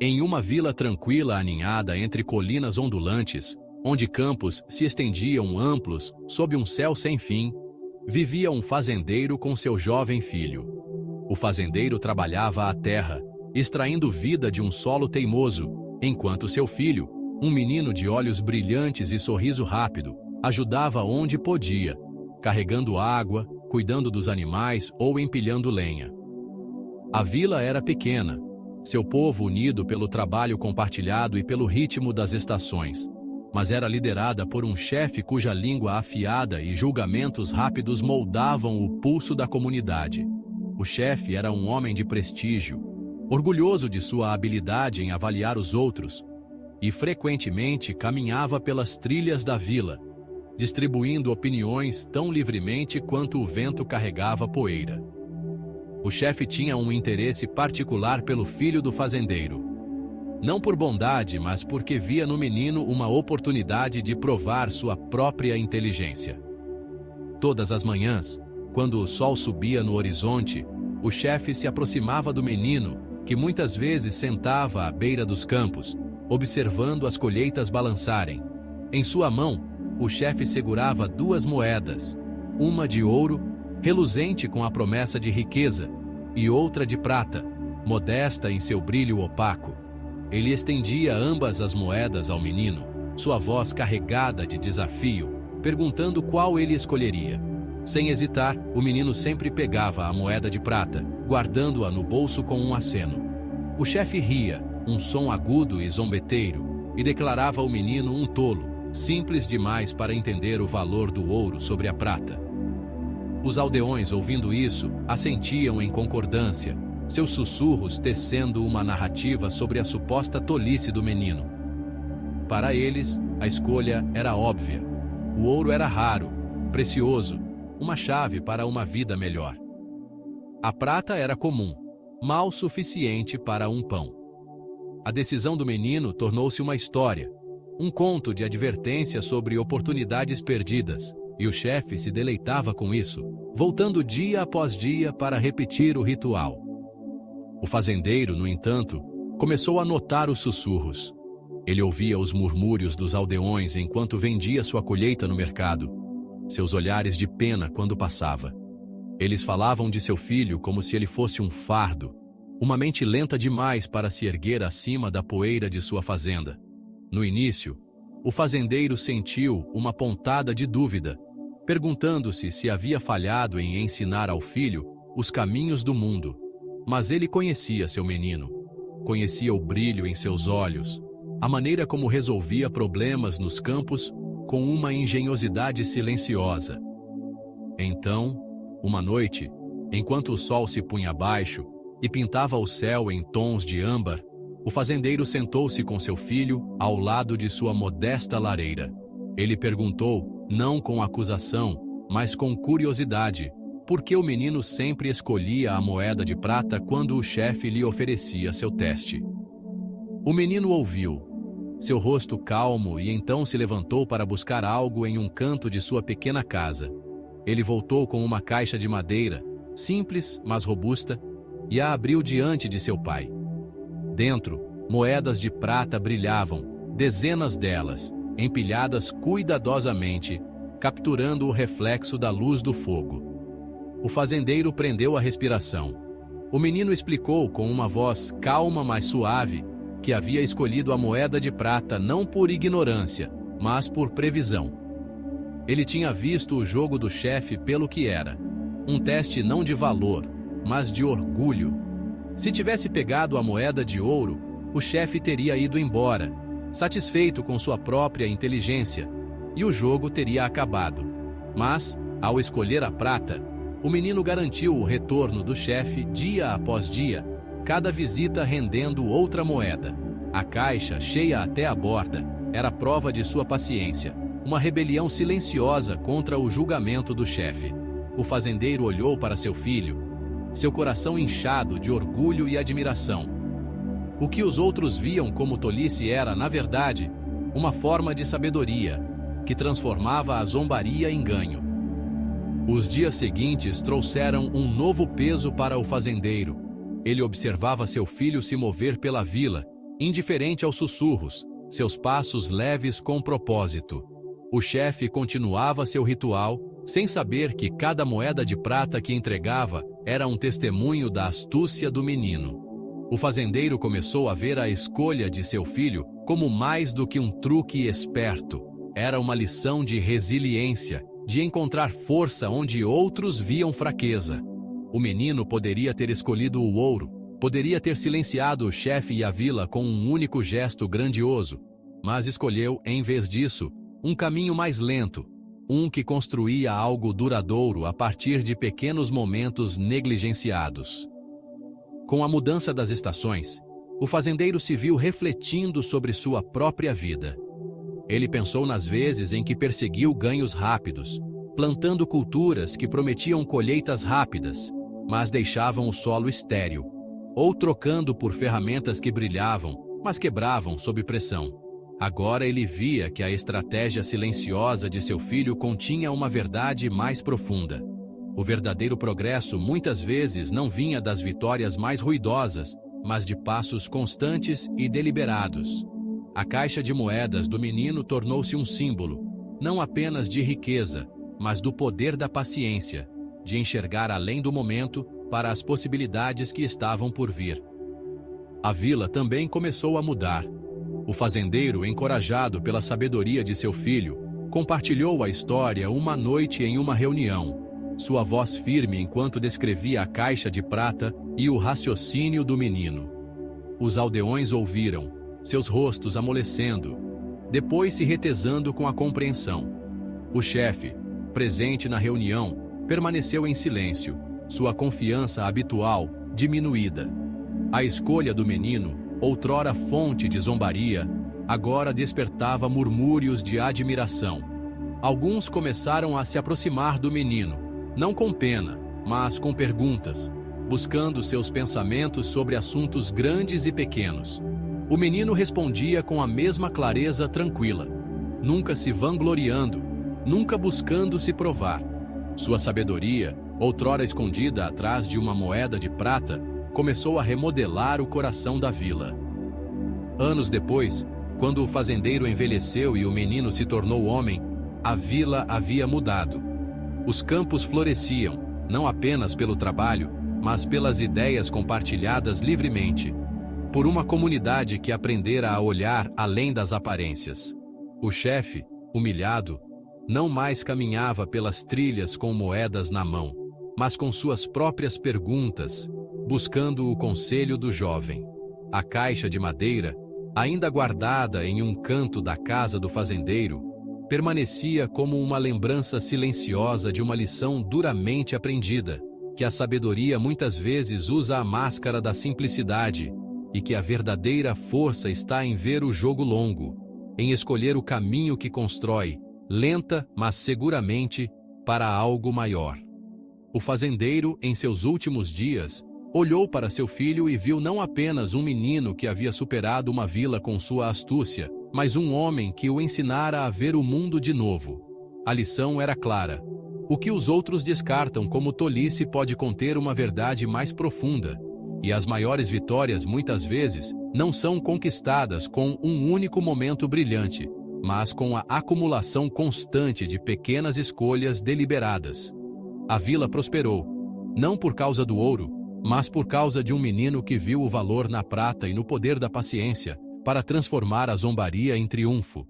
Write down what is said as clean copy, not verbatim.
Em uma vila tranquila aninhada entre colinas ondulantes, onde campos se estendiam amplos sob um céu sem fim, vivia um fazendeiro com seu jovem filho. O fazendeiro trabalhava a terra, extraindo vida de um solo teimoso, enquanto seu filho, um menino de olhos brilhantes e sorriso rápido, ajudava onde podia, carregando água, cuidando dos animais ou empilhando lenha. A vila era pequena, seu povo unido pelo trabalho compartilhado e pelo ritmo das estações, mas era liderada por um chefe cuja língua afiada e julgamentos rápidos moldavam o pulso da comunidade. O chefe era um homem de prestígio, orgulhoso de sua habilidade em avaliar os outros, e frequentemente caminhava pelas trilhas da vila, distribuindo opiniões tão livremente quanto o vento carregava poeira. O chefe tinha um interesse particular pelo filho do fazendeiro. Não por bondade, mas porque via no menino uma oportunidade de provar sua própria inteligência. Todas as manhãs, quando o sol subia no horizonte, o chefe se aproximava do menino, que muitas vezes sentava à beira dos campos, observando as colheitas balançarem. Em sua mão, o chefe segurava 2 moedas, uma de ouro, reluzente com a promessa de riqueza, e outra de prata, modesta em seu brilho opaco. Ele estendia ambas as moedas ao menino, sua voz carregada de desafio, perguntando qual ele escolheria. Sem hesitar, o menino sempre pegava a moeda de prata, guardando-a no bolso com um aceno. O chefe ria, um som agudo e zombeteiro, e declarava o menino um tolo, simples demais para entender o valor do ouro sobre a prata. Os aldeões, ouvindo isso, assentiam em concordância, seus sussurros tecendo uma narrativa sobre a suposta tolice do menino. Para eles, a escolha era óbvia. O ouro era raro, precioso, uma chave para uma vida melhor. A prata era comum, mal suficiente para um pão. A decisão do menino tornou-se uma história, um conto de advertência sobre oportunidades perdidas, e o chefe se deleitava com isso, voltando dia após dia para repetir o ritual. O fazendeiro, no entanto, começou a notar os sussurros. Ele ouvia os murmúrios dos aldeões enquanto vendia sua colheita no mercado, seus olhares de pena quando passava. Eles falavam de seu filho como se ele fosse um fardo, uma mente lenta demais para se erguer acima da poeira de sua fazenda. No início, o fazendeiro sentiu uma pontada de dúvida, perguntando-se se havia falhado em ensinar ao filho os caminhos do mundo. Mas ele conhecia seu menino, conhecia o brilho em seus olhos, a maneira como resolvia problemas nos campos com uma engenhosidade silenciosa. Então, uma noite, enquanto o sol se punha abaixo e pintava o céu em tons de âmbar, o fazendeiro sentou-se com seu filho ao lado de sua modesta lareira. Ele perguntou, não com acusação, mas com curiosidade, por que o menino sempre escolhia a moeda de prata quando o chefe lhe oferecia seu teste. O menino ouviu, seu rosto calmo, e então se levantou para buscar algo em um canto de sua pequena casa. Ele voltou com uma caixa de madeira, simples, mas robusta, e a abriu diante de seu pai. Dentro, moedas de prata brilhavam, dezenas delas, empilhadas cuidadosamente, capturando o reflexo da luz do fogo. O fazendeiro prendeu a respiração. O menino explicou com uma voz calma, mas suave, que havia escolhido a moeda de prata não por ignorância, mas por previsão. Ele tinha visto o jogo do chefe pelo que era, um teste não de valor, mas de orgulho. Se tivesse pegado a moeda de ouro, o chefe teria ido embora, satisfeito com sua própria inteligência, e o jogo teria acabado. Mas, ao escolher a prata, o menino garantiu o retorno do chefe dia após dia, cada visita rendendo outra moeda. A caixa, cheia até a borda, era prova de sua paciência, uma rebelião silenciosa contra o julgamento do chefe. O fazendeiro olhou para seu filho, seu coração inchado de orgulho e admiração. O que os outros viam como tolice era, na verdade, uma forma de sabedoria, que transformava a zombaria em ganho. Os dias seguintes trouxeram um novo peso para o fazendeiro. Ele observava seu filho se mover pela vila, indiferente aos sussurros, seus passos leves com propósito. O chefe continuava seu ritual, sem saber que cada moeda de prata que entregava era um testemunho da astúcia do menino. O fazendeiro começou a ver a escolha de seu filho como mais do que um truque esperto. Era uma lição de resiliência, de encontrar força onde outros viam fraqueza. O menino poderia ter escolhido o ouro, poderia ter silenciado o chefe e a vila com um único gesto grandioso, mas escolheu, em vez disso, um caminho mais lento, um que construía algo duradouro a partir de pequenos momentos negligenciados. Com a mudança das estações, o fazendeiro se viu refletindo sobre sua própria vida. Ele pensou nas vezes em que perseguiu ganhos rápidos, plantando culturas que prometiam colheitas rápidas, mas deixavam o solo estéril, ou trocando por ferramentas que brilhavam, mas quebravam sob pressão. Agora ele via que a estratégia silenciosa de seu filho continha uma verdade mais profunda. O verdadeiro progresso muitas vezes não vinha das vitórias mais ruidosas, mas de passos constantes e deliberados. A caixa de moedas do menino tornou-se um símbolo, não apenas de riqueza, mas do poder da paciência, de enxergar além do momento para as possibilidades que estavam por vir. A vila também começou a mudar. O fazendeiro, encorajado pela sabedoria de seu filho, compartilhou a história uma noite em uma reunião, sua voz firme enquanto descrevia a caixa de prata e o raciocínio do menino. Os aldeões ouviram, seus rostos amolecendo, depois se retesando com a compreensão. O chefe, presente na reunião, permaneceu em silêncio, sua confiança habitual diminuída. A escolha do menino, outrora fonte de zombaria, agora despertava murmúrios de admiração. Alguns começaram a se aproximar do menino, não com pena, mas com perguntas, buscando seus pensamentos sobre assuntos grandes e pequenos. O menino respondia com a mesma clareza tranquila, nunca se vangloriando, nunca buscando se provar. Sua sabedoria, outrora escondida atrás de uma moeda de prata, começou a remodelar o coração da vila. Anos depois, quando o fazendeiro envelheceu e o menino se tornou homem, a vila havia mudado. Os campos floresciam, não apenas pelo trabalho, mas pelas ideias compartilhadas livremente, por uma comunidade que aprendera a olhar além das aparências. O chefe, humilhado, não mais caminhava pelas trilhas com moedas na mão, mas com suas próprias perguntas, buscando o conselho do jovem. A caixa de madeira, ainda guardada em um canto da casa do fazendeiro, permanecia como uma lembrança silenciosa de uma lição duramente aprendida, que a sabedoria muitas vezes usa a máscara da simplicidade e que a verdadeira força está em ver o jogo longo, em escolher o caminho que constrói, lenta, mas seguramente, para algo maior. O fazendeiro, em seus últimos dias, olhou para seu filho e viu não apenas um menino que havia superado uma vila com sua astúcia, mas um homem que o ensinara a ver o mundo de novo. A lição era clara. O que os outros descartam como tolice pode conter uma verdade mais profunda, e as maiores vitórias muitas vezes não são conquistadas com um único momento brilhante, mas com a acumulação constante de pequenas escolhas deliberadas. A vila prosperou, não por causa do ouro, mas por causa de um menino que viu o valor na prata e no poder da paciência, para transformar a zombaria em triunfo.